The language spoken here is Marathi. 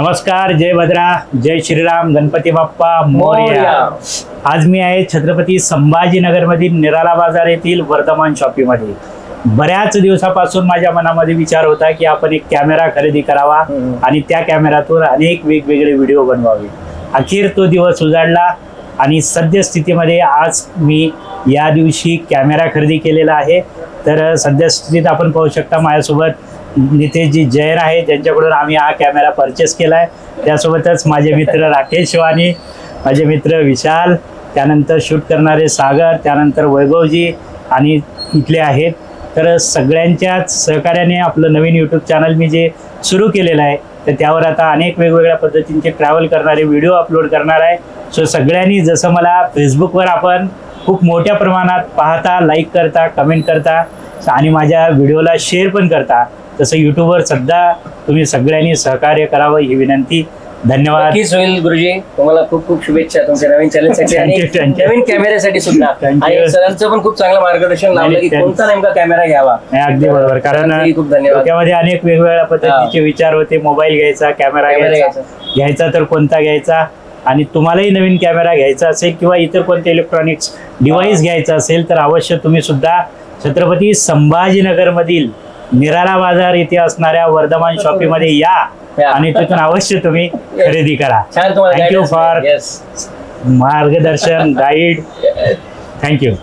नमस्कार, जय भद्रा, जय श्रीराम, गणपती बाप्पा मोरया। आज मी आहे छत्रपती संभाजीनगरमधील निराला बाजार येथील वर्धमान शॉपीमध्ये। बऱ्याच दिवसापासून माझ्या मनामध्ये विचार होता की आपण एक कॅमेरा खरेदी करावा आणि त्या कॅमेऱ्यातून अनेक वेगवेगळे व्हिडिओ बनवावे। अखेर तो दिवस उजाडला आणि सद्यस्थितीमध्ये आज मी या दिवशी कॅमेरा खरेदी केलेला आहे। तर सद्यस्थितीत आपण पाहू शकता माझ्यासोबत नितेशजी जैन आहे, ज्यांच्याकडून आम्ही हा कॅमेरा परचेस केलाय। त्यासोबतच माझे मित्र राकेश वाणी, माझे मित्र विशाल, त्यानंतर शूट करणारे सागर, त्यानंतर वैभवजी आणि इथले आहेत। तर सगळ्यांच्याच सहकार्याने आपलं नवीन यूट्यूब चॅनल मी जे सुरू केलेलं आहे तर त्यावर आता अनेक वेगवेगळ्या पद्धतींचे ट्रॅव्हल करणारे व्हिडिओ अपलोड करणार आहे। सो सगळ्यांनी जसं मला फेसबुकवर आपण खूप मोठ्या प्रमाणात पाहता, लाईक करता, कमेंट करता आणि माझ्या व्हिडिओला शेअर पण करता, तसं यूट्यूबवर सुद्धा तुम्ही सगळ्यांनी सहकार्य करावं ही विनंती। धन्यवाद। नक्कीच होईल गुरुजी, तुम्हाला खूप खूप शुभेच्छा तुमच्या नवीन चॅनलसाठी आणि नवीन कॅमेऱ्यासाठी सुद्धा। आणि सरांचं पण खूप चांगलं मार्गदर्शन लावलं की कोणता नेमका कॅमेरा घ्यावा। अगदी बरोबर, कारण खूप धन्यवाद। त्यामध्ये अनेक वेगवेगळ्या पद्धतीचे विचार होते। मोबाईल घ्यायचा, कॅमेरा घ्यायचा तर कोणता घ्यायचा, आणि तुम्हालाही नवीन कॅमेरा घ्यायचा असेल किंवा इतर कोणते इलेक्ट्रॉनिक्स डिव्हाइस घ्यायचा असेल तर अवश्य तुम्ही सुद्धा छत्रपती संभाजीनगरमधील निराला बाजार येथे असणाऱ्या वर्धमान शॉपीमध्ये या आणि तिथून अवश्य तुम्ही खरेदी करा। थँक्यू फॉर मार्गदर्शन, गाईड। थँक्यू।